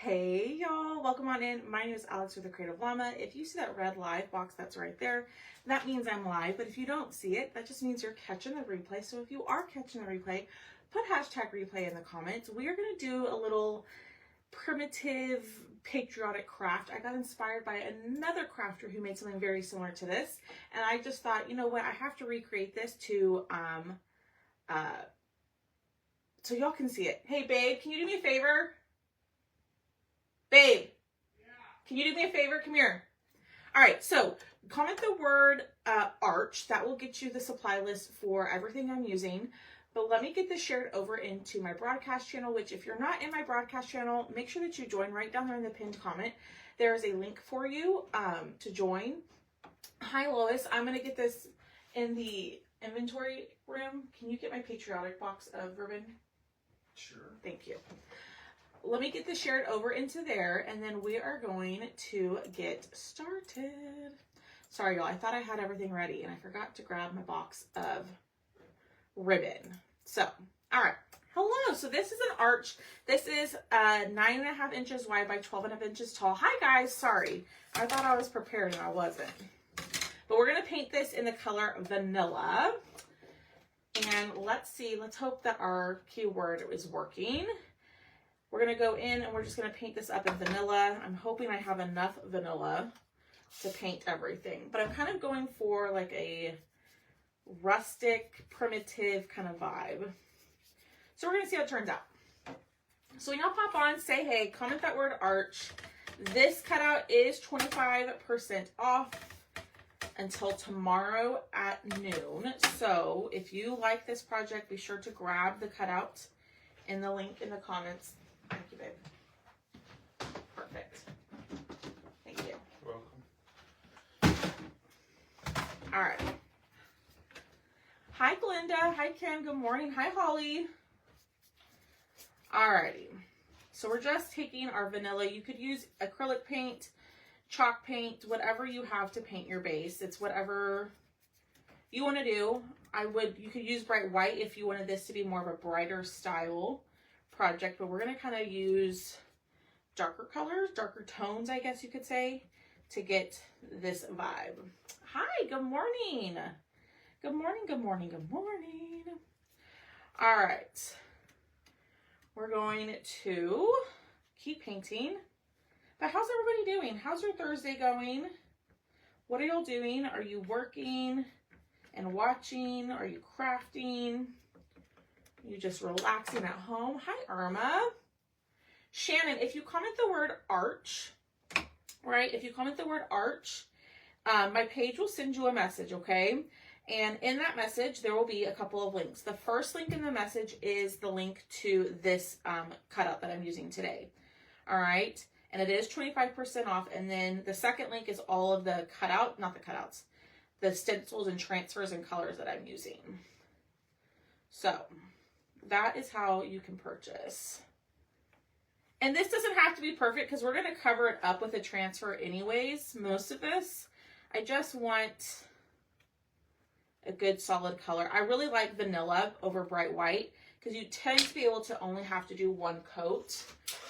Hey y'all, welcome on in. My name is Alex with the Creative Llama. If you see that red live box that's right there, that means I'm live. But if you don't see it, that just means you're catching the replay. So if you are catching the replay, put hashtag replay in the comments. We are going to do a little primitive patriotic craft. I got inspired by another crafter who made something very similar to this. And I just thought, you know what, I have to recreate this to so y'all can see it. Hey babe, can you do me a favor? Babe, can you do me a favor? Come here. All right, so comment the word arch. That will get you the supply list for everything I'm using. But let me get this shared over into my broadcast channel, which if you're not in my broadcast channel, make sure that you join right down there in the pinned comment. There is a link for you to join. Hi, Lois. I'm going to get this in the inventory room. Can you get my Patriotic box of ribbon? Sure. Thank you. Let me get this shared over into there, and then we are going to get started. Sorry, y'all. I thought I had everything ready, and I forgot to grab my box of ribbon. So, all right. Hello. So this is an arch. This is 9.5 inches wide by 12.5 inches tall. Hi, guys. Sorry. I thought I was prepared, and I wasn't. But we're going to paint this in the color vanilla. And let's see. Let's hope that our keyword is working. We're going to go in and we're just going to paint this up in vanilla. I'm hoping I have enough vanilla to paint everything. But I'm kind of going for like a rustic, primitive kind of vibe. So we're going to see how it turns out. So when y'all pop on, say hey, comment that word arch. This cutout is 25% off until tomorrow at noon. So if you like this project, be sure to grab the cutout in the link in the comments. Thank you, babe. Perfect. Thank you. You're welcome. All right. Hi, Glenda. Hi, Ken. Good morning. Hi, Holly. All righty. So we're just taking our vanilla. You could use acrylic paint, chalk paint, whatever you have to paint your base. It's whatever you want to do. You could use bright white if you wanted this to be more of a brighter style project, but we're going to kind of use darker colors, darker tones, I guess you could say, to get this vibe. Hi, good morning. Good morning, good morning, good morning. All right. We're going to keep painting. But how's everybody doing? How's your Thursday going? What are y'all doing? Are you working and watching? Are you crafting? You just relaxing at home? Hi, Irma. Shannon, if you comment the word arch, right? If you comment the word arch, my page will send you a message, okay? And in that message, there will be a couple of links. The first link in the message is the link to this cutout that I'm using today, all right? And it is 25% off. And then the second link is all of the cutout, not the cutouts, the stencils and transfers and colors that I'm using. So that is how you can purchase. And this doesn't have to be perfect because we're going to cover it up with a transfer anyways, most of this. I just want a good solid color. I really like vanilla over bright white because you tend to be able to only have to do one coat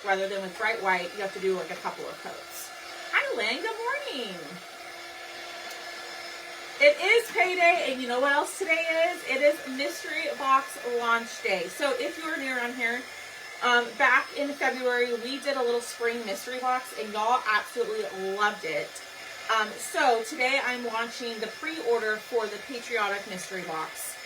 rather than with bright white, you have to do like a couple of coats. Hi, Lynn. Good morning. It is payday, and you know what else today is? It is Mystery Box launch day. So if you are new around here, back in February, we did a little spring mystery box, and y'all absolutely loved it. So today I'm launching the pre-order for the Patriotic mystery box.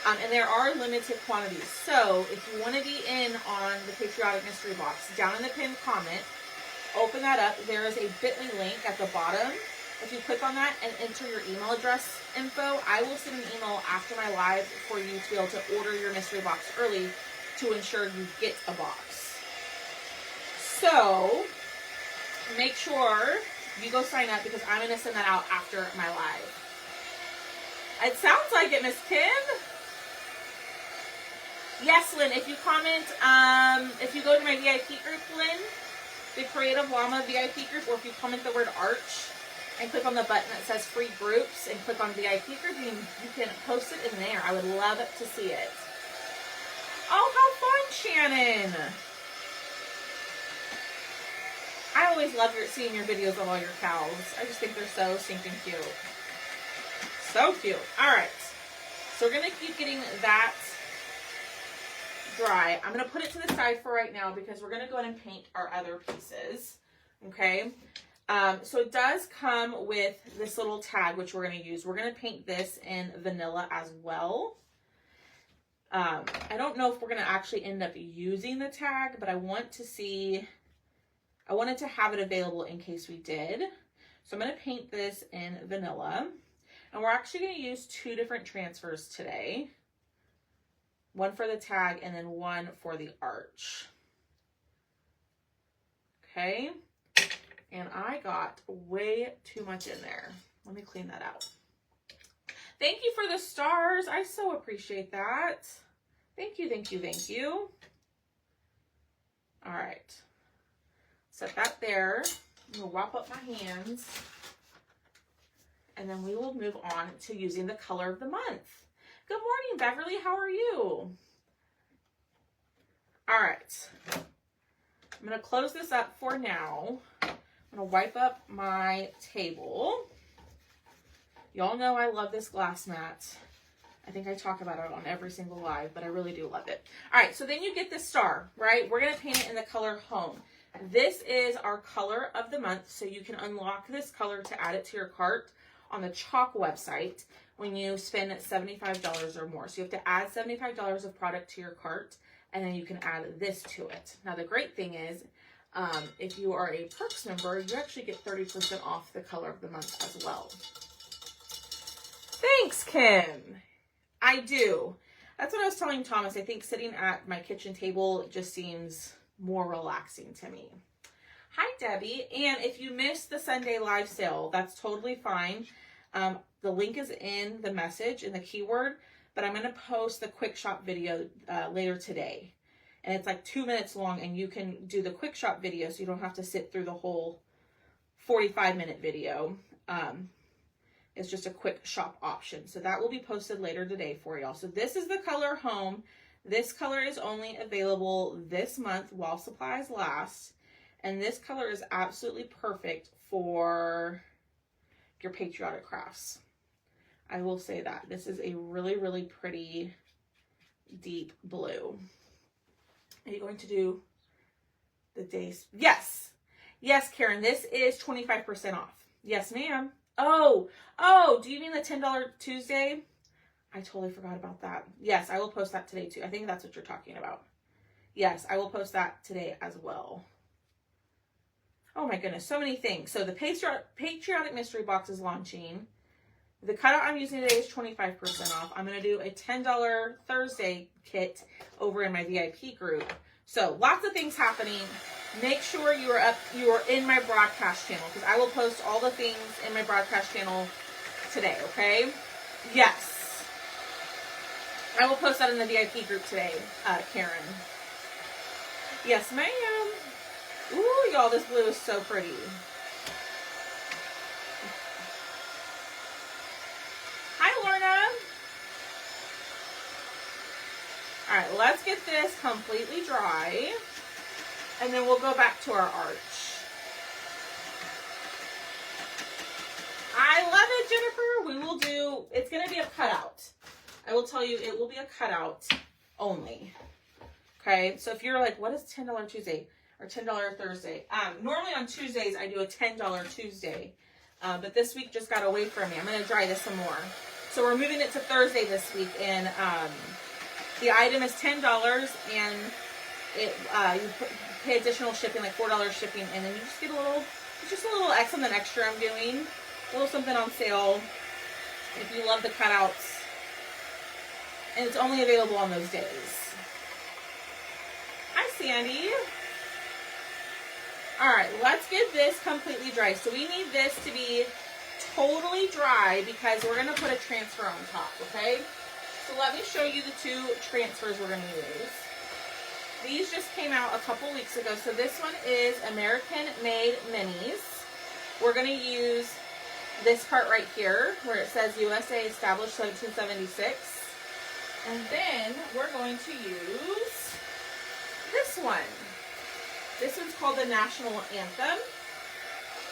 And there are limited quantities. So if you want to be in on the Patriotic mystery box, down in the pinned comment, open that up. There is a bit.ly link at the bottom. If you click on that and enter your email address info, I will send an email after my live for you to be able to order your mystery box early to ensure you get a box. So make sure you go sign up because I'm going to send that out after my live. It sounds like it, Miss Kim. Yes, Lynn, if you comment, if you go to my VIP group, Lynn, the Creative Llama VIP group, or if you comment the word arch and click on the button that says free groups and click on VIP group, you can post it in there. I would love to see it. Oh, how fun, Shannon. always love seeing your videos of all your cows. I just think they're so stinking cute. So cute. All right. So we're going to keep getting that dry. I'm going to put it to the side for right now because we're going to go ahead and paint our other pieces. Okay. So it does come with this little tag, which we're going to use. We're going to paint this in vanilla as well. I don't know if we're going to actually end up using the tag, but I wanted to have it available in case we did. So I'm going to paint this in vanilla. And we're actually going to use 2 different transfers today. One for the tag and then one for the arch. Okay. And I got way too much in there. Let me clean that out. Thank you for the stars. I so appreciate that. Thank you, thank you, thank you. All right. Set that there. I'm going to wrap up my hands. And then we will move on to using the color of the month. Good morning, Beverly. How are you? All right. I'm going to close this up for now. I'm going to wipe up my table. Y'all know I love this glass mat. I think I talk about it on every single live, but I really do love it. All right, so then you get the star, right? We're going to paint it in the color Home. This is our color of the month, so you can unlock this color to add it to your cart on the Chalk website when you spend $75 or more. So you have to add $75 of product to your cart, and then you can add this to it. Now, the great thing is, if you are a Perks member, you actually get 30% off the color of the month as well. Thanks, Kim. I do. That's what I was telling Thomas. I think sitting at my kitchen table just seems more relaxing to me. Hi, Debbie. And if you missed the Sunday live sale, that's totally fine. The link is in the message, in the keyword, but I'm going to post the quick shop video later today. And it's like 2 minutes long, and you can do the quick shop video so you don't have to sit through the whole 45-minute video. It's just a quick shop option. So that will be posted later today for y'all. So this is the color Home. This color is only available this month while supplies last. And this color is absolutely perfect for your Patriotic crafts. I will say that. This is a really, really pretty deep blue. Are you going to do the days? Yes. Yes, Karen. This is 25% off. Yes, ma'am. Oh, do you mean the $10 Tuesday? I totally forgot about that. Yes, I will post that today too. I think that's what you're talking about. Yes, I will post that today as well. Oh my goodness, so many things. So the Patriotic Mystery Box is launching. The cutout I'm using today is 25% off. I'm going to do a $10 Thursday kit over in my VIP group. So lots of things happening. Make sure you are in my broadcast channel because I will post all the things in my broadcast channel today, okay? Yes. I will post that in the VIP group today, Karen. Yes, ma'am. Ooh, y'all, this blue is so pretty. Hi, Lorna. All right, let's get this completely dry. And then we'll go back to our arch. I love it, Jennifer. We will do, it's going to be a cutout. I will tell you, it will be a cutout only. Okay, so if you're like, what is $10 Tuesday or $10 Thursday? Normally on Tuesdays, I do a $10 Tuesday. But this week just got away from me. I'm going to dry this some more. So we're moving it to Thursday this week. And the item is $10 and it you pay additional shipping, like $4 shipping, and then you just get a little, it's just a little something extra I'm doing. A little something on sale if you love the cutouts. And it's only available on those days. Hi, Sandy. All right, let's get this completely dry. So we need this to be totally dry because we're going to put a transfer on top, okay? So let me show you the 2 transfers we're going to use. These just came out a couple weeks ago. So this one is American Made Minis. We're going to use this part right here where it says USA established 1776. And then we're going to use this one. This one's called the National Anthem.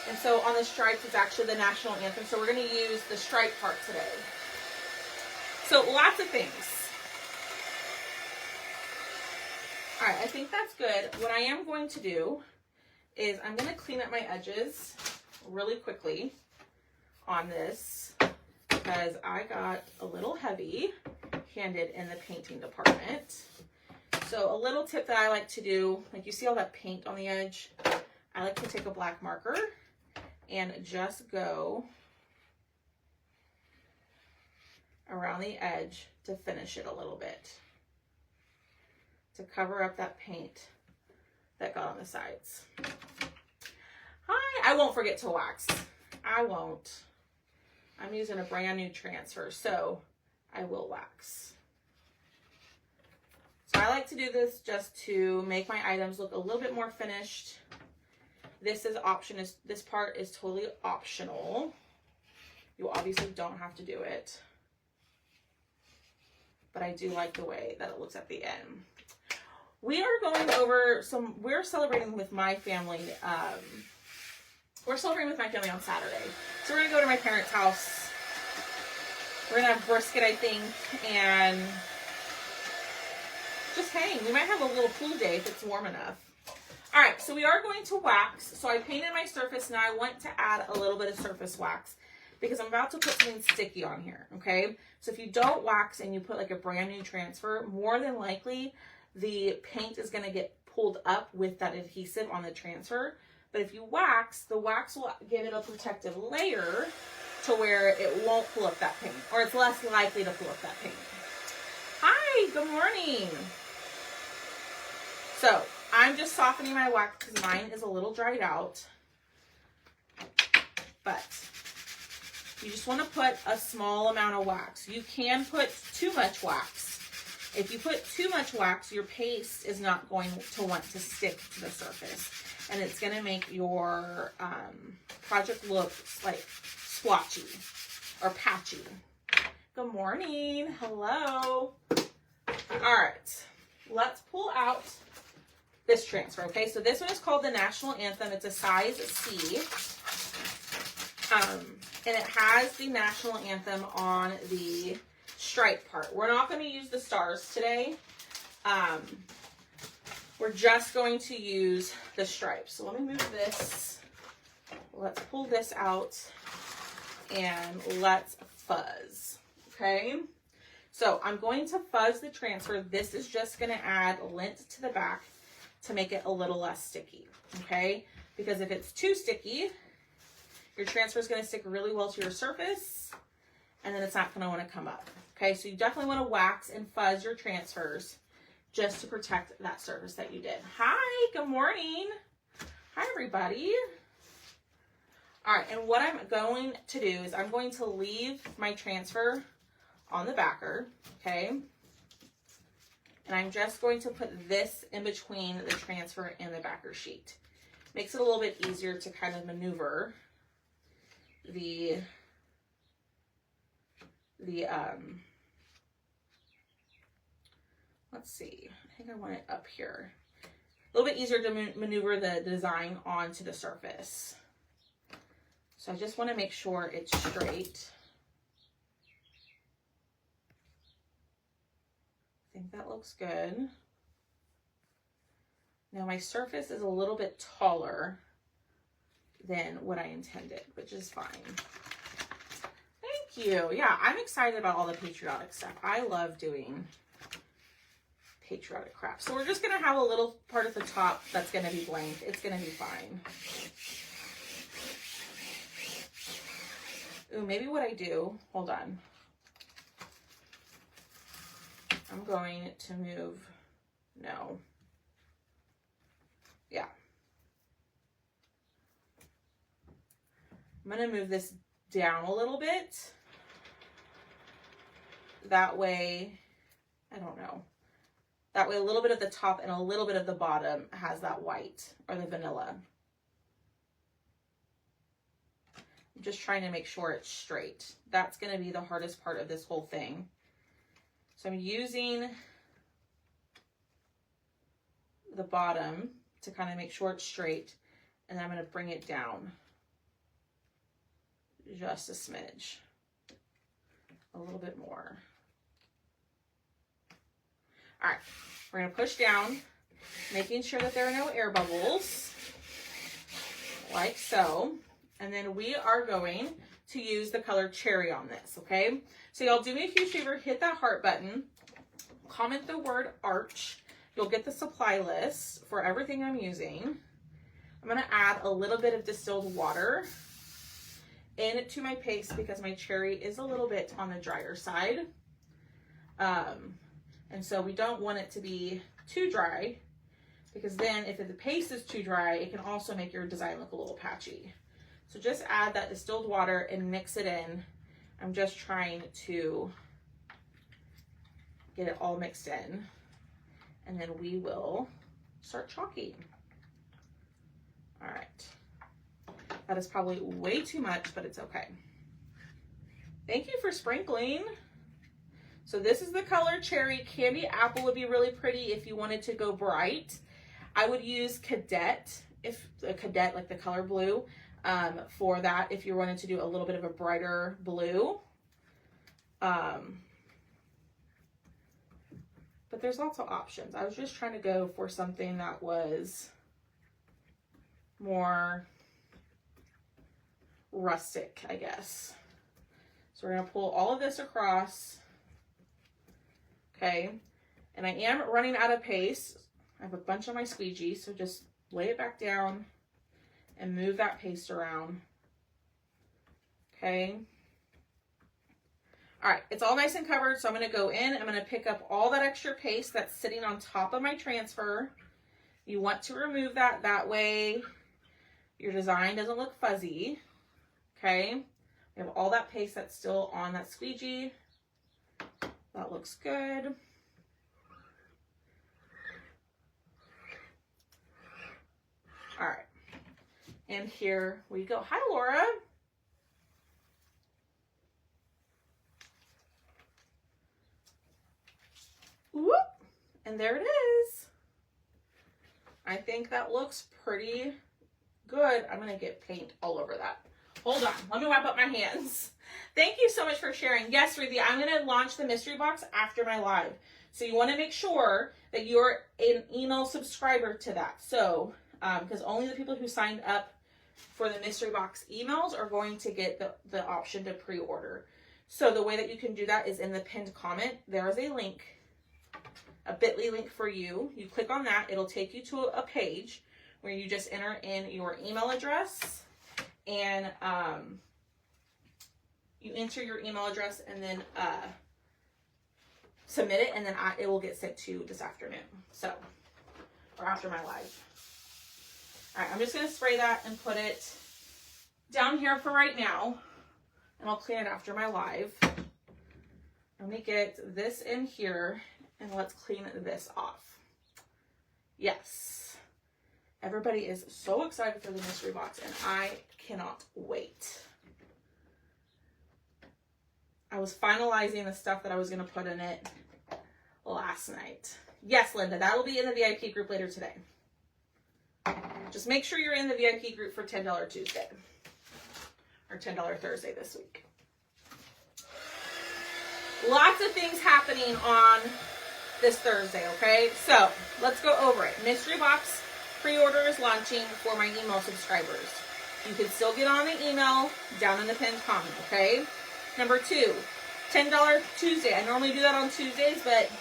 And so on the stripes, it's actually the national anthem. So we're going to use the stripe part today. So lots of things. All right, I think that's good. What I am going to do is I'm going to clean up my edges really quickly on this because I got a little heavy-handed in the painting department. So a little tip that I like to do, like you see all that paint on the edge? I like to take a black marker and just go around the edge to finish it a little bit, to cover up that paint that got on the sides. Hi, I won't forget to wax. I won't. I'm using a brand new transfer, so I will wax. So I like to do this just to make my items look a little bit more finished. This part is totally optional. You obviously don't have to do it, but I do like the way that it looks at the end. We are going over we're celebrating with my family. We're celebrating with my family on Saturday. So we're gonna go to my parents' house. We're gonna have brisket, I think, and just hang. We might have a little pool day if it's warm enough. All right, so we are going to wax. So I painted my surface. Now I want to add a little bit of surface wax because I'm about to put something sticky on here, okay? So if you don't wax and you put like a brand new transfer, more than likely the paint is gonna get pulled up with that adhesive on the transfer. But if you wax, the wax will give it a protective layer to where it won't pull up that paint, or it's less likely to pull up that paint. Hi, good morning. So I'm just softening my wax because mine is a little dried out. But you just want to put a small amount of wax. You can put too much wax. If you put too much wax, your paste is not going to want to stick to the surface. And it's going to make your project look like splotchy or patchy. Good morning. Hello. All right. Let's pull out this transfer, okay? So this one is called the National Anthem. It's a size C. And it has the National Anthem on the stripe part. We're not going to use the stars today. We're just going to use the stripes. So let me move this. Let's pull this out and let's fuzz, okay? So I'm going to fuzz the transfer. This is just going to add lint to the back to make it a little less sticky, okay? Because if it's too sticky, your transfer is going to stick really well to your surface, and then it's not going to want to come up, okay? So you definitely want to wax and fuzz your transfers just to protect that surface that you did. Hi, good morning. Hi, everybody. All right, and what I'm going to do is I'm going to leave my transfer on the backer, okay? And I'm just going to put this in between the transfer and the backer sheet. Makes it a little bit easier to kind of maneuver the let's see, I think I want it up here. A little bit easier to maneuver the design onto the surface. So I just want to make sure it's straight. I think that looks good. Now my surface is a little bit taller than what I intended, which is fine. Thank you. Yeah, I'm excited about all the patriotic stuff. I love doing patriotic crafts. So we're just going to have a little part at the top that's going to be blank. It's going to be fine. Ooh, maybe what I do, hold on. I'm going to move, no. Yeah. I'm going to move this down a little bit. That way, I don't know. That way a little bit of the top and a little bit of the bottom has that white or the vanilla. I'm just trying to make sure it's straight. That's going to be the hardest part of this whole thing. So I'm using the bottom to kind of make sure it's straight, and then I'm going to bring it down just a smidge. A little bit more. All right, we're gonna push down, making sure that there are no air bubbles, like so. And then we are going to use the color Cherry on this, okay? So y'all do me a huge favor, hit that heart button, comment the word arch. You'll get the supply list for everything I'm using. I'm gonna add a little bit of distilled water into my paste because my cherry is a little bit on the drier side. And so we don't want it to be too dry, because then if the paste is too dry, it can also make your design look a little patchy. So just add that distilled water and mix it in. I'm just trying to get it all mixed in. And then we will start chalking. All right. That is probably way too much, but it's okay. Thank you for sprinkling. So this is the color Cherry. Candy Apple would be really pretty if you wanted to go bright. I would use Cadet, if the Cadet, like the color blue, for that if you wanted to do a little bit of a brighter blue. But there's lots of options. I was just trying to go for something that was more rustic, I guess. So we're gonna pull all of this across. Okay, and I am running out of paste. I have a bunch on my squeegee, so just lay it back down and move that paste around. Okay. All right, it's all nice and covered, so I'm gonna go in, I'm gonna pick up all that extra paste that's sitting on top of my transfer. You want to remove that, that way your design doesn't look fuzzy. Okay, we have all that paste that's still on that squeegee. That looks good. All right, and here we go. Hi, Laura. Whoop, and there it is. I think that looks pretty good. I'm gonna get paint all over that. Hold on, let me wipe up my hands. Thank you so much for sharing. Yes, Ruthie, I'm gonna launch the mystery box after my live. So you wanna make sure that you're an email subscriber to that. So, because only the people who signed up for the mystery box emails are going to get the option to pre-order. So the way that you can do that is in the pinned comment. There is a link, a bit.ly link for you. You click on that, it'll take you to a page where you just enter in your email address and you enter your email address and then submit it, and then it will get sent to you this afternoon. So, or after my live. All right, I'm just gonna spray that and put it down here for right now, and I'll clean it after my live. Let me get this in here, and let's clean this off. Yes. Everybody is so excited for the mystery box, and I cannot wait. I was finalizing the stuff that I was going to put in it last night. Yes, Linda, that will be in the VIP group later today. Just make sure you're in the VIP group for $10 Tuesday. Or $10 Thursday this week. Lots of things happening on this Thursday, okay? So, let's go over it. Mystery box pre-order is launching for my email subscribers. You can still get on the email down in the pinned comment, okay? Number 2, $10 Tuesday. I normally do that on Tuesdays, but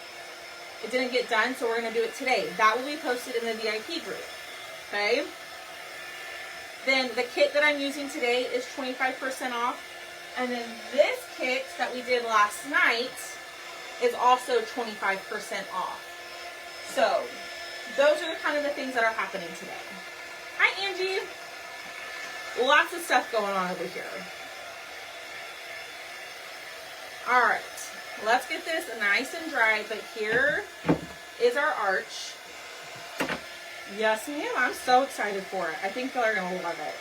it didn't get done, so we're going to do it today. That will be posted in the VIP group, okay? Then the kit that I'm using today is 25% off. And then this kit that we did last night is also 25% off. So, those are kind of the things that are happening today. Hi, Angie. Lots of stuff going on over here. All right, let's get this nice and dry, but here is our arch. Yes, ma'am, I'm so excited for it. I think y'all are gonna love it.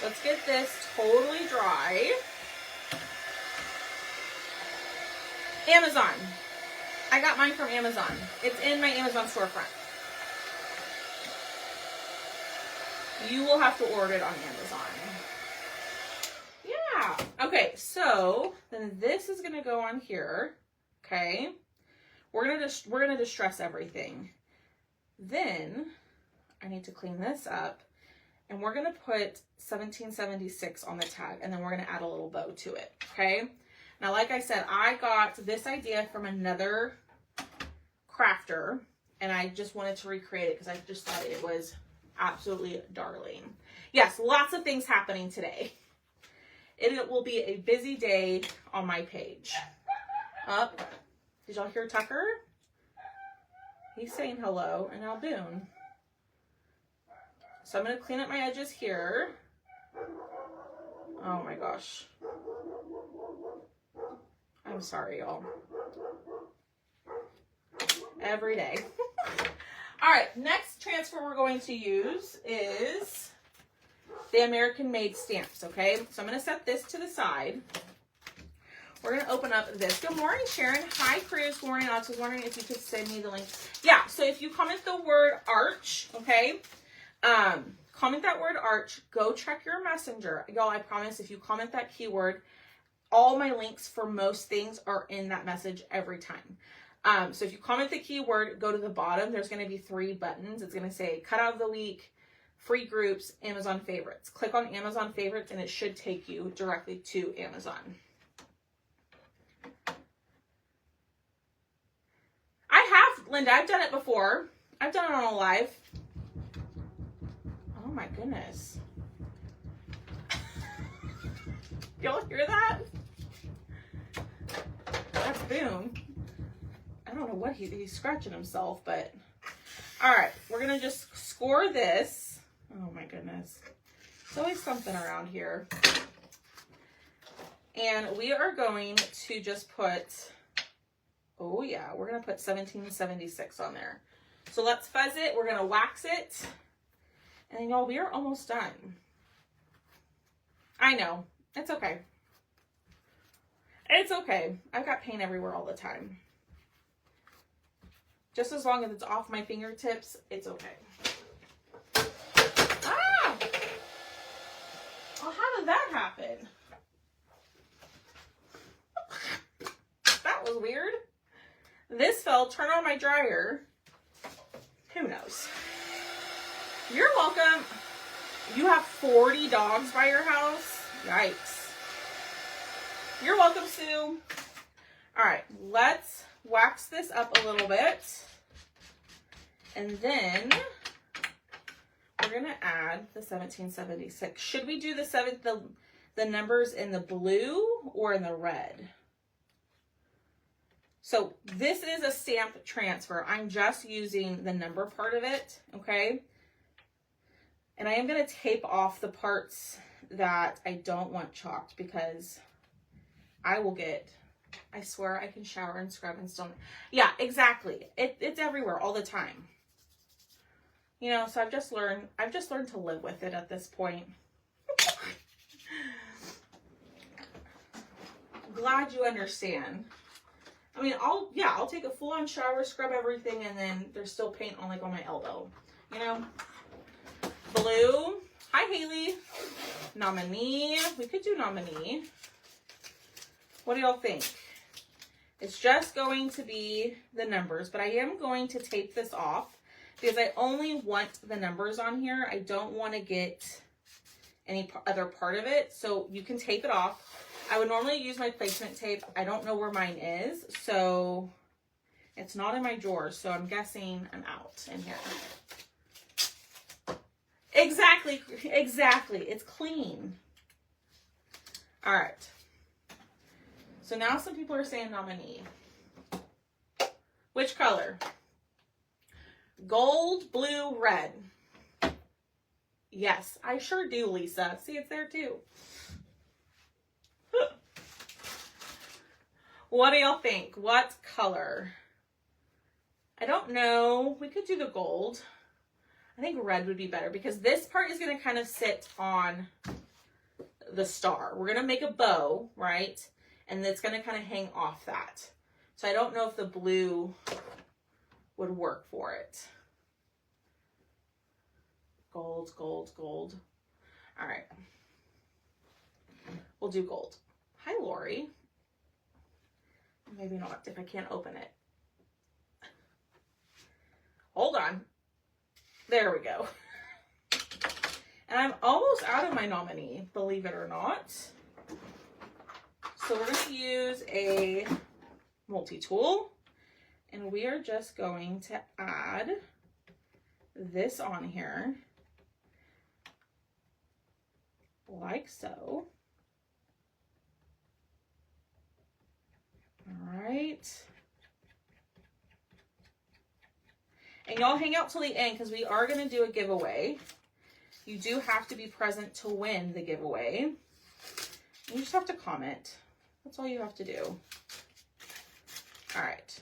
Let's get this totally dry. Amazon. I got mine from Amazon. It's in my Amazon storefront. You will have to order it on Amazon. Yeah. Okay, so then this is gonna go on here. Okay. We're gonna distress everything. Then I need to clean this up. And we're gonna put 1776 on the tag, and then we're gonna add a little bow to it, okay? Now, like I said, I got this idea from another crafter, and I just wanted to recreate it because I just thought it was absolutely darling. Yes, lots of things happening today. It will be a busy day on my page. Up. Did y'all hear Tucker? He's saying hello, and now Boone. So I'm going to clean up my edges here. Oh my gosh. I'm sorry, y'all. Every day. All right, next transfer we're going to use is the American Made stamps, okay? So I'm going to set this to the side. We're going to open up this. Good morning, Sharon. Hi, Chris. Good morning. I was wondering if you could send me the link. Yeah, so if you comment the word arch, okay? Comment that word arch, go check your messenger. Y'all, I promise if you comment that keyword, all my links for most things are in that message every time. So if you comment the keyword, go to the bottom. There's going to be 3 buttons. It's going to say cut out of the week, free groups, Amazon favorites. Click on Amazon favorites and it should take you directly to Amazon. I have, Linda, I've done it before. I've done it on a live. Oh my goodness. Y'all hear that? That's Boom. I don't know what he's scratching himself, but all right, we're gonna just score this. Oh my goodness. There's always something around here. And we are going to just put, oh yeah, we're gonna put 1776 on there. So let's fuzz it, we're gonna wax it. And y'all, we are almost done. I know. It's okay. It's okay. I've got paint everywhere all the time. Just as long as it's off my fingertips, it's okay. Ah! Well, how did that happen? That was weird. This fell, turn on my dryer. Who knows? You're welcome. You have 40 dogs by your house? Yikes. You're welcome, Sue. All right, let's wax this up a little bit. And then we're going to add the 1776. Should we do the numbers in the blue or in the red? So this is a stamp transfer. I'm just using the number part of it, okay? And I am going to tape off the parts that I don't want chalked because I will get, I swear I can shower and scrub and still, yeah, exactly. It's everywhere all the time. You know, so I've just learned to live with it at this point. Glad you understand. I mean, I'll take a full-on shower, scrub everything, and then there's still paint on like on my elbow, you know? Blue. Hi, Haley. Nominee. We could do nominee. What do y'all think? It's just going to be the numbers, but I am going to tape this off because I only want the numbers on here. I don't want to get any other part of it, so you can tape it off. I would normally use my placement tape. I don't know where mine is, so it's not in my drawer, so I'm guessing I'm out in here. Exactly. It's clean. All right. So now some people are saying nominee. Which color? Gold, blue, red. Yes, I sure do, Lisa. See, it's there too. What do y'all think? What color? I don't know. We could do the gold. I think red would be better because this part is going to kind of sit on the star. We're going to make a bow, right? And it's going to kind of hang off that. So I don't know if the blue would work for it. Gold, gold, gold. All right. we'll do gold. Hi, Lori. Maybe not if I can't open it. Hold on. There we go. And I'm almost out of my nominee, believe it or not. So we're going to use a multi-tool. And we are just going to add this on here. Like so. All right. And y'all hang out till the end because we are going to do a giveaway. You do have to be present to win the giveaway. You just have to comment. That's all you have to do. All right.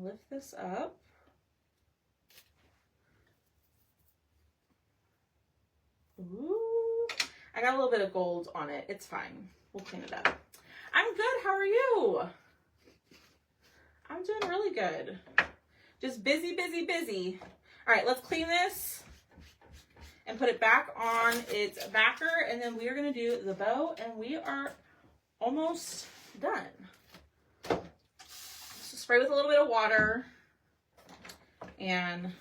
Lift this up. Ooh. I got a little bit of gold on it. It's fine. We'll clean it up. I'm good. How are you? I'm doing really good. Just busy, busy, busy. All right, let's clean this and put it back on its backer, and then we are going to do the bow, and we are almost done. So spray with a little bit of water and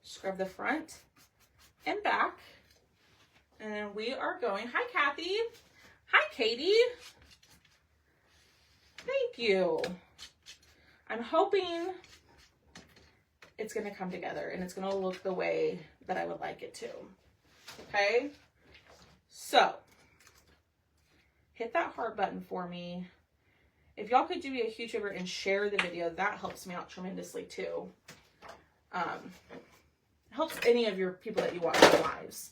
scrub the front and back. And then we are going, hi, Kathy. Hi, Katie. Thank you. I'm hoping it's going to come together and it's going to look the way that I would like it to. Okay? So, hit that heart button for me. If y'all could do me a huge favor and share the video, that helps me out tremendously too. Helps any of your people that you watch in lives.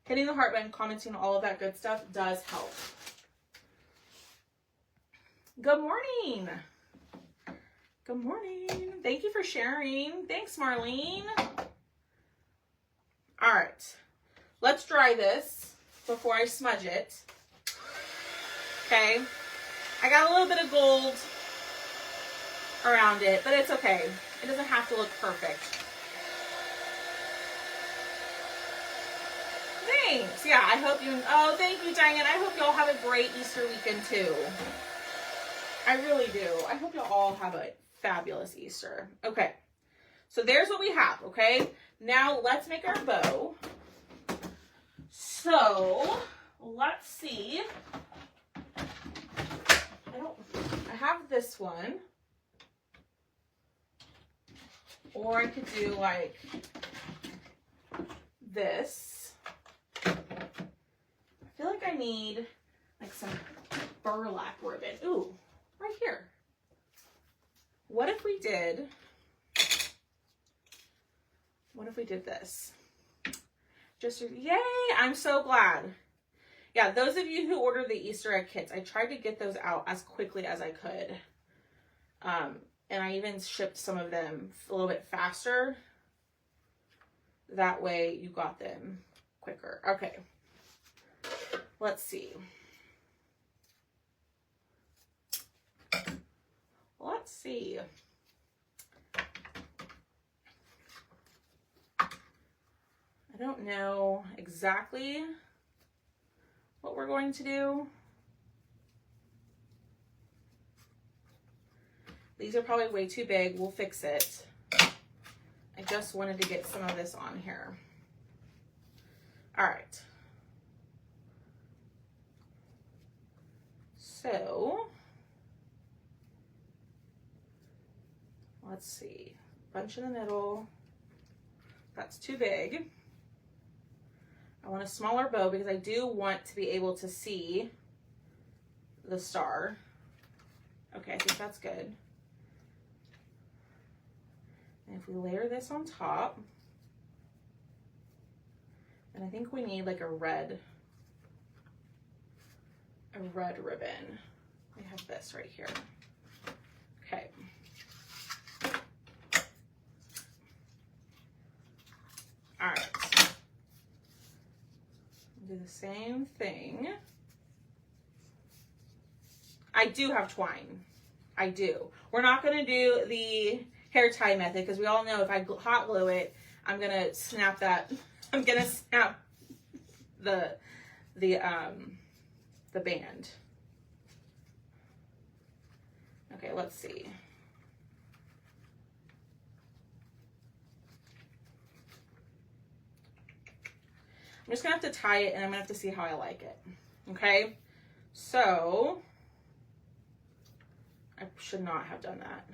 Hitting the heart button, commenting, all of that good stuff does help. Good morning. Good morning. Thank you for sharing. Thanks, Marlene. All right. Let's dry this before I smudge it. Okay. I got a little bit of gold around it, but it's okay. It doesn't have to look perfect. Thanks. Yeah, I hope you... Oh, thank you, Diane. I hope y'all have a great Easter weekend, too. I really do. I hope y'all all have a fabulous Easter. Okay. So there's what we have, okay? Now, let's make our bow. So, let's see. I have this one. Or I could do, like, this. I feel like I need, like, some burlap ribbon. Ooh, right here. What if we did this? Just, yay, I'm so glad. Yeah, those of you who ordered the Easter egg kits, I tried to get those out as quickly as I could. And I even shipped some of them a little bit faster. That way you got them quicker. Okay. Let's see. Let's see. I don't know exactly what we're going to do. These are probably way too big. We'll fix it. I just wanted to get some of this on here. All right. So, let's see. Bunch in the middle. That's too big. I want a smaller bow because I do want to be able to see the star. Okay, I think that's good. And if we layer this on top, then I think we need like a red ribbon. We have this right here. Okay. All right. Do the same thing. I do have twine. I do. We're not going to do the hair tie method because we all know if I hot glue it, I'm going to snap that. I'm going to snap the band. Okay, let's see. I'm just gonna have to tie it and I'm gonna have to see how I like it. Okay, so I should not have done that.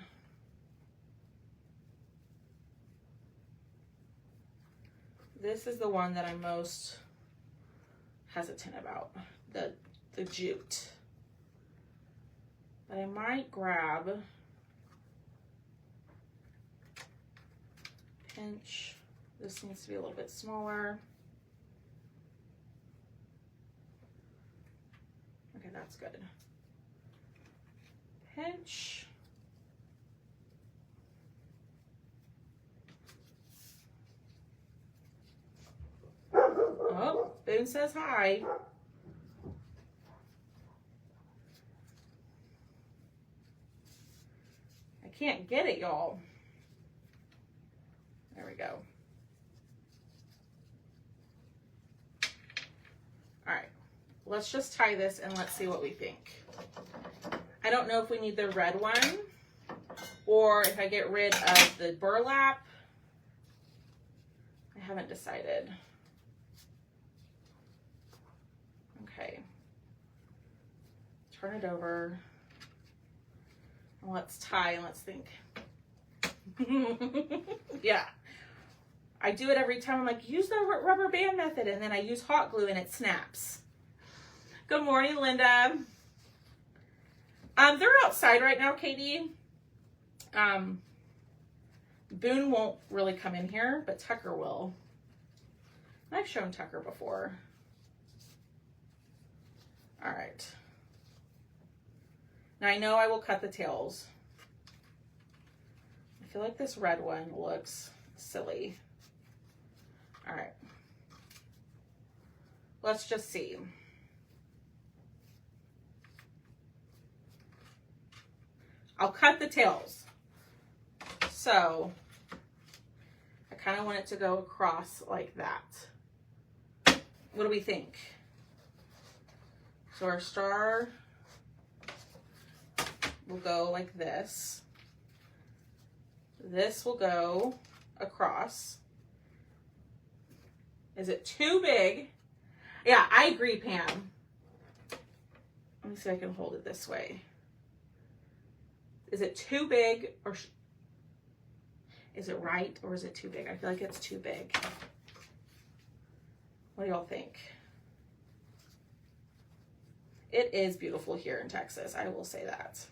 This is the one that I'm most hesitant about, the jute. But I might grab, pinch. This needs to be a little bit smaller. Okay, that's good. Pinch. Oh, Boone says hi. I can't get it, y'all. There we go. All right, let's just tie this and let's see what we think. I don't know if we need the red one or if I get rid of the burlap. I haven't decided. Okay, turn it over. Let's tie and let's think. Yeah, I do it every time. I'm like, use the rubber band method, and then I use hot glue and it snaps. Good morning, Linda. They're outside right now, Katie. Boone won't really come in here, but Tucker will. I've shown Tucker before. All right. Now I know I will cut the tails. I feel like this red one looks silly. All right. Let's just see. I'll cut the tails. So I kind of want it to go across like that. What do we think? So our star will go like this. This will go across. Is it too big? Yeah, I agree, Pam. Let me see if I can hold it this way. Is it too big, or is it right, or is it too big? I feel like it's too big. What do y'all think? It is beautiful here in Texas, I will say that.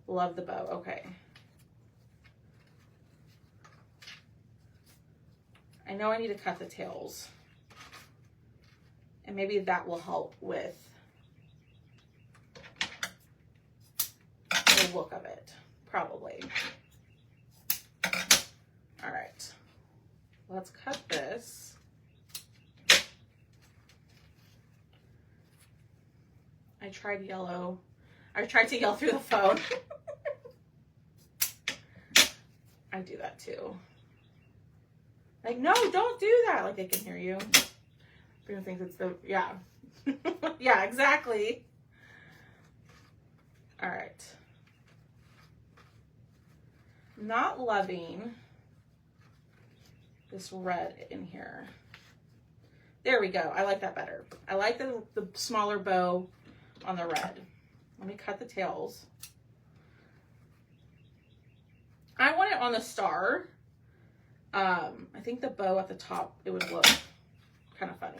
Love the bow. Okay. I know I need to cut the tails. And maybe that will help with the look of it. Probably. All right. Let's cut this. I tried yellow. I tried to yell through the phone. I do that too. Like, no, don't do that. Like, they can hear you. Everyone thinks it's the, yeah. Yeah, exactly. All right. Not loving this red in here. There we go. I like that better. I like the smaller bow on the red. Let me cut the tails. I want it on the star. I think the bow at the top, it would look kind of funny.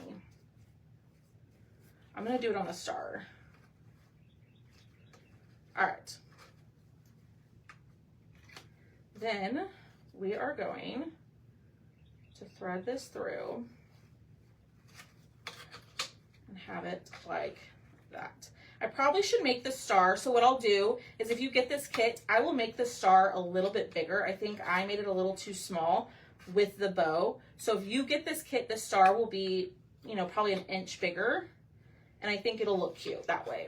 I'm going to do it on the star. All right. Then we are going to thread this through and have it like that. I probably should make the star. So what I'll do is, if you get this kit, I will make the star a little bit bigger. I think I made it a little too small with the bow. So if you get this kit, the star will be, you know, probably an inch bigger. And I think it'll look cute that way.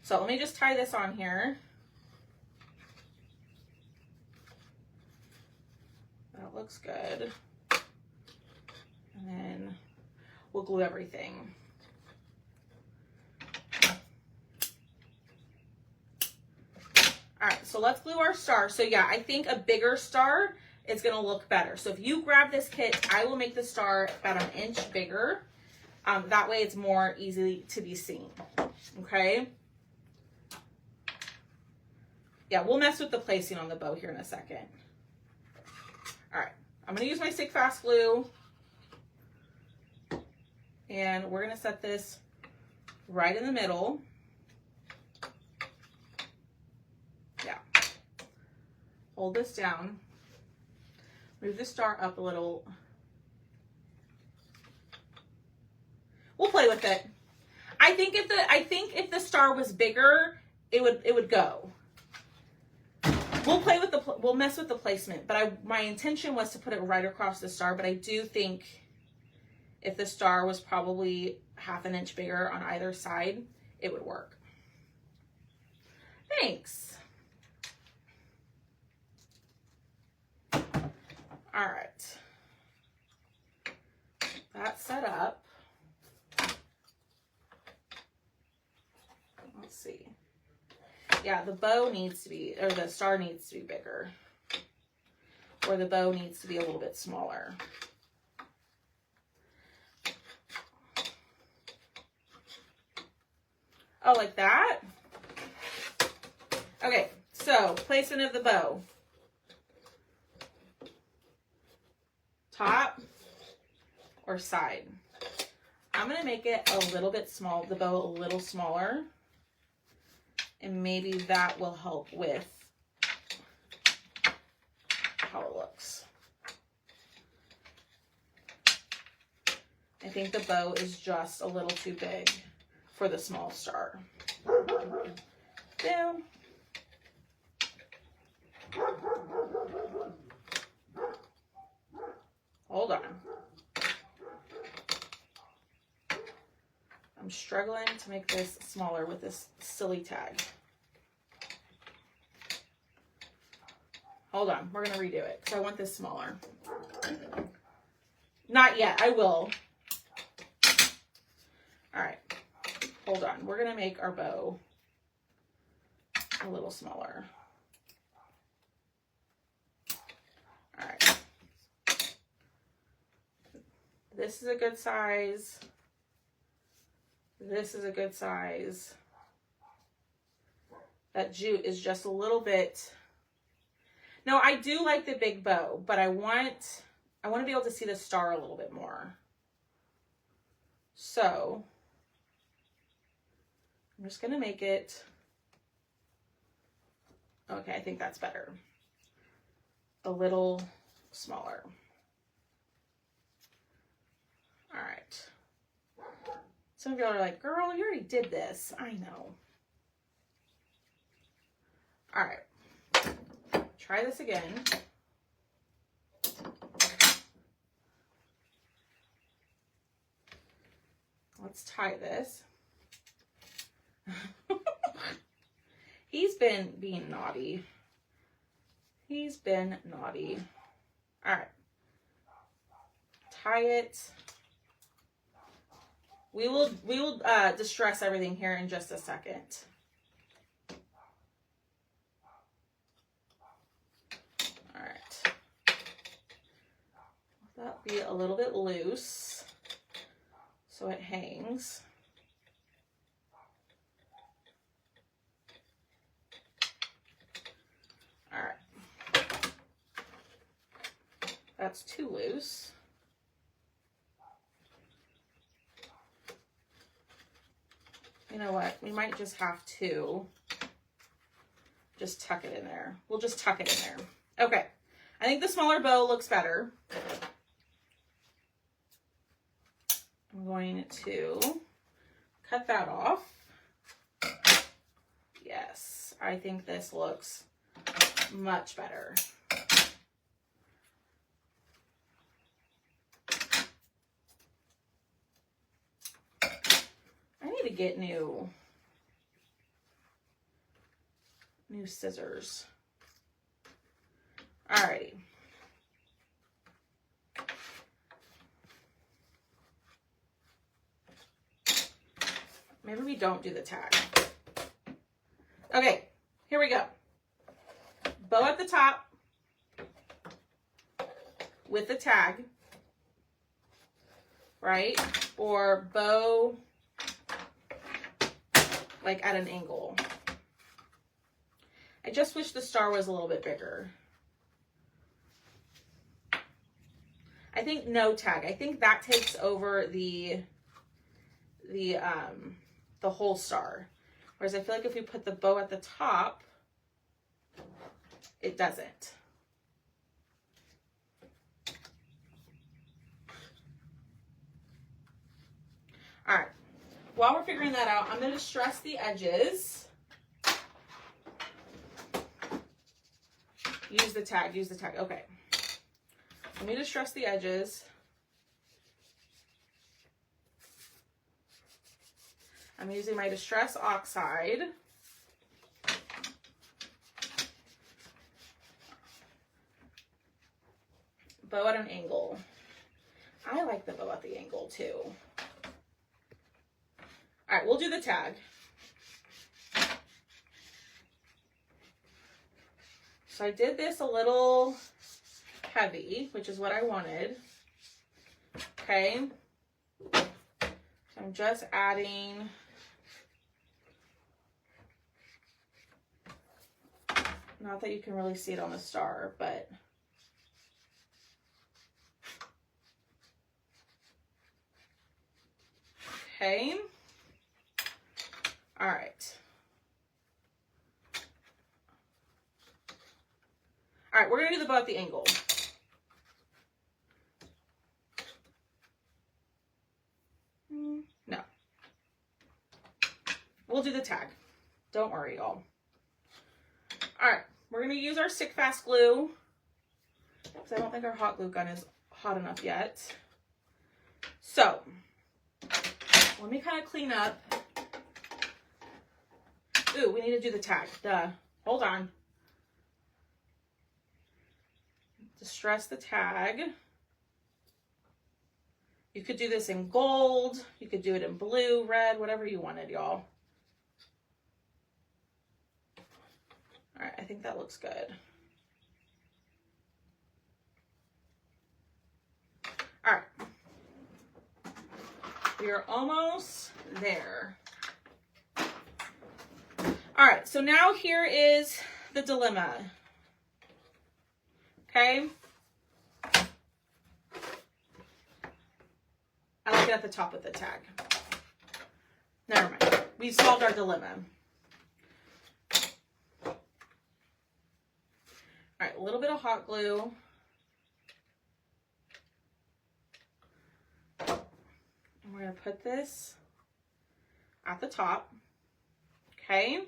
So let me just tie this on here. That looks good. And then we'll glue everything. All right, so let's glue our star. So yeah, I think a bigger star is gonna look better. So if you grab this kit, I will make the star about an inch bigger. That way it's more easily to be seen, okay? Yeah, we'll mess with the placing on the bow here in a second. All right, I'm gonna use my stick fast glue. And we're gonna set this right in the middle. Yeah. Hold this down. Move the star up a little. We'll play with it. I think if the star was bigger, it would go. We'll play with we'll mess with the placement, but my intention was to put it right across the star, but I do think if the star was probably half an inch bigger on either side, it would work. Thanks. All right. That's set up. Let's see. Yeah, the bow needs to be, or the star needs to be bigger. Or the bow needs to be a little bit smaller. Oh, like that? Okay, so placement of the bow. Top or side. I'm gonna make it a little bit small, the bow a little smaller. And maybe that will help with how it looks. I think the bow is just a little too big for the small star. Down. Hold on. I'm struggling to make this smaller with this silly tag. Hold on, we're gonna redo it because I want this smaller. Not yet, I will. All right, hold on. We're gonna make our bow a little smaller. All right. This is a good size. This is a good size. That jute is just a little bit. No, I do like the big bow, but I want to be able to see the star a little bit more. So I'm just going to make it. Okay, I think that's better. A little smaller. All right. Some of y'all are like, girl, you already did this. I know. All right. Try this again. Let's tie this. He's been being naughty. He's been naughty. All right. Tie it. We will distress everything here in just a second. All right. Let that be a little bit loose so it hangs. All right. That's too loose. You know what? We might just have to just tuck it in there. We'll just tuck it in there. Okay. I think the smaller bow looks better. I'm going to cut that off. Yes, I think this looks much better. I need to get new scissors. Alrighty. we don't do the tag. Okay, here we go. Bow at the top with the tag, right? Or bow like at an angle. I just wish the star was a little bit bigger. I think no tag. I think that takes over the whole star. Whereas I feel like if we put the bow at the top, it doesn't. All right. While we're figuring that out, I'm going to distress the edges. Use the tag. Use the tag. Okay. Let me distress the edges. I'm using my Distress Oxide. Bow at an angle. I like the bow at the angle too. All right, we'll do the tag. So I did this a little heavy, which is what I wanted. Okay. So I'm just adding not that you can really see it on the star, but okay. All right. All right, we're going to do the bow at the angle. No. We'll do the tag. Don't worry, y'all. All right, we're going to use our stick fast glue because I don't think our hot glue gun is hot enough yet. So, let me kind of clean up. Ooh, we need to do the tag. Duh. Hold on. Distress the tag. You could do this in gold. You could do it in blue, red, whatever you wanted, y'all. All right, I think that looks good. All right. We are almost there. All right, so now here is the dilemma. Okay. I like it at the top of the tag. Never mind. We solved our dilemma. All right, a little bit of hot glue. And we're going to put this at the top. Okay.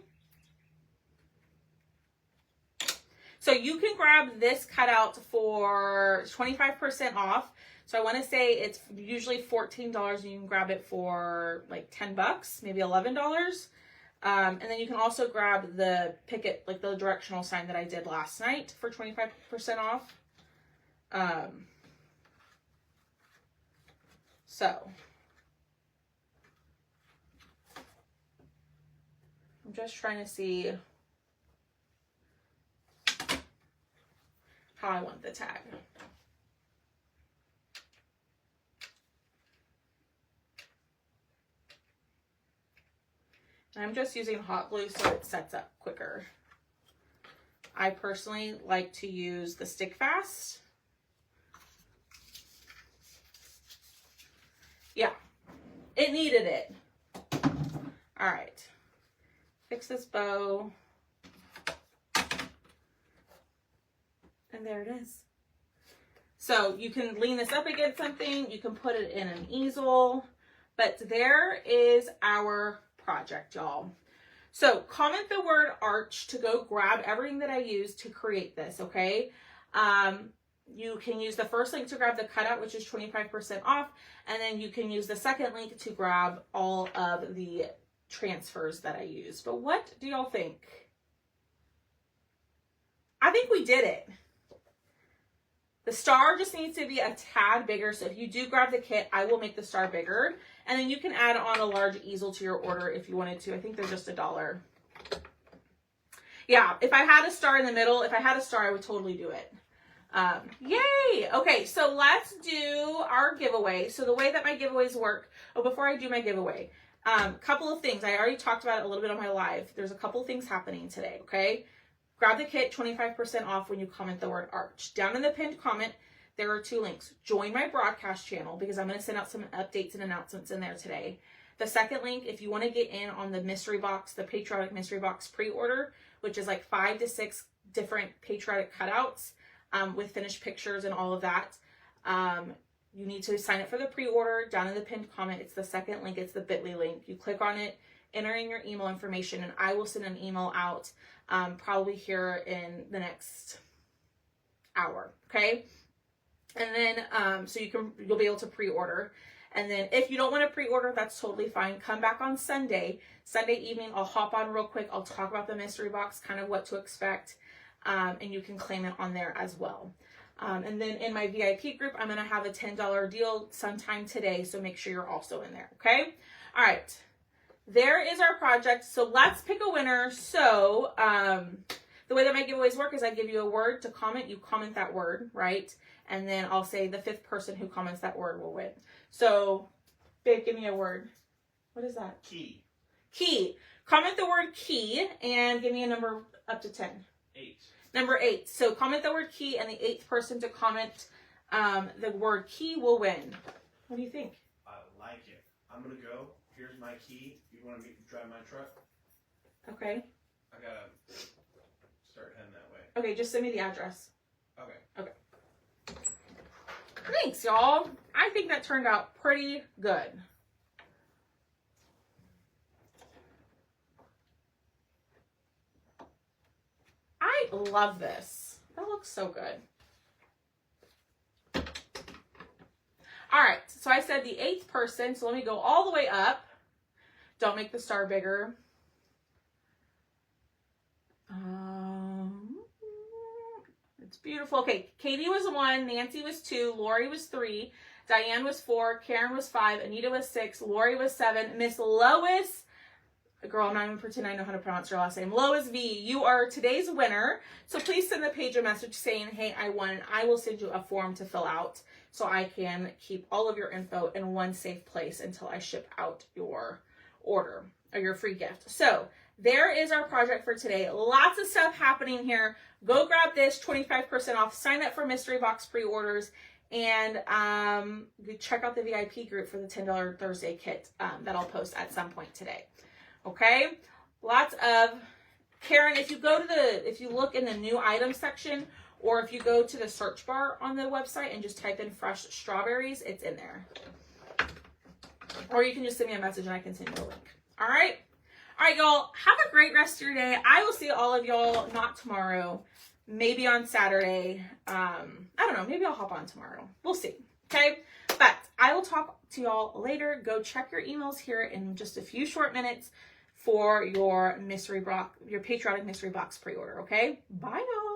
So you can grab this cutout for 25% off. So I want to say it's usually $14 and you can grab it for like 10 bucks, maybe $11. And then you can also grab the picket, like the directional sign that I did last night for 25% off. So I'm just trying to see how I want the tag. And I'm just using hot glue so it sets up quicker. I personally like to use the Stick Fast. Yeah, it needed it. All right, fix this bow. And there it is. So you can lean this up against something. You can put it in an easel. But there is our project, y'all. So comment the word arch to go grab everything that I used to create this, okay? You can use the first link to grab the cutout, which is 25% off. And then you can use the second link to grab all of the transfers that I used. But what do y'all think? I think we did it. The star just needs to be a tad bigger. So if you do grab the kit, I will make the star bigger. And then you can add on a large easel to your order if you wanted to. I think they're just $1. Yeah, if I had a star in the middle, if I had a star, I would totally do it. Yay! Okay, so let's do our giveaway. So the way that my giveaways work, before I do my giveaway, couple of things. I already talked about it a little bit on my live. There's a couple of things happening today, okay? Grab the kit, 25% off when you comment the word Arch. Down in the pinned comment, there are 2 links. Join my broadcast channel because I'm going to send out some updates and announcements in there today. The second link, if you want to get in on the mystery box, the Patriotic mystery box pre-order, which is like 5 to 6 different Patriotic cutouts with finished pictures and all of that. You need to sign up for the pre-order. Down in the pinned comment, it's the second link. It's the bit.ly link. You click on it, enter in your email information, and I will send an email out probably here in the next hour, okay? And then, so you'll be able to pre-order. And then if you don't want to pre-order, that's totally fine. Come back on Sunday evening. I'll hop on real quick. I'll talk about the mystery box, kind of what to expect. And you can claim it on there as well. And then in my VIP group, I'm going to have a $10 deal sometime today. So make sure you're also in there. Okay. All right. There is our project. So let's pick a winner. So, the way that my giveaways work is I give you a word to comment. You comment that word, right? And then I'll say the 5th person who comments that word will win. So, babe, give me a word. What is that? Key. Key. Comment the word key and give me a number up to 10. 8. Number 8. So comment the word key and the 8th person to comment the word key will win. What do you think? I like it. I'm going to go. Here's my key. You want to drive my truck? Okay. I got to start heading that way. Okay, just send me the address. Okay. Okay. Thanks, y'all. I think that turned out pretty good. I love this. That looks so good. All right, so I said the 8th person, so let me go all the way up. Don't make the star bigger. It's beautiful. Okay, Katie was 1, Nancy was 2, Lori was 3, Diane was 4, Karen was 5, Anita was 6, Lori was 7, Miss Lois, girl, I'm not even pretending I know how to pronounce your last name, Lois V, you are today's winner. So please send the page a message saying, hey, I won. I will send you a form to fill out so I can keep all of your info in one safe place until I ship out your order or your free gift. So there is our project for today. Lots of stuff happening here. Go grab this, 25% off. Sign up for mystery box pre-orders, and check out the VIP group for the $10 Thursday kit that I'll post at some point today. Okay, lots of Karen. If you look in the new item section, or if you go to the search bar on the website and just type in fresh strawberries, it's in there. Or you can just send me a message and I can send you a link. All right. All right, y'all, have a great rest of your day. I will see all of y'all, not tomorrow, maybe on Saturday. I don't know, maybe I'll hop on tomorrow. We'll see, okay? But I will talk to y'all later. Go check your emails here in just a few short minutes for your Patriotic mystery box pre-order, okay? Bye, y'all.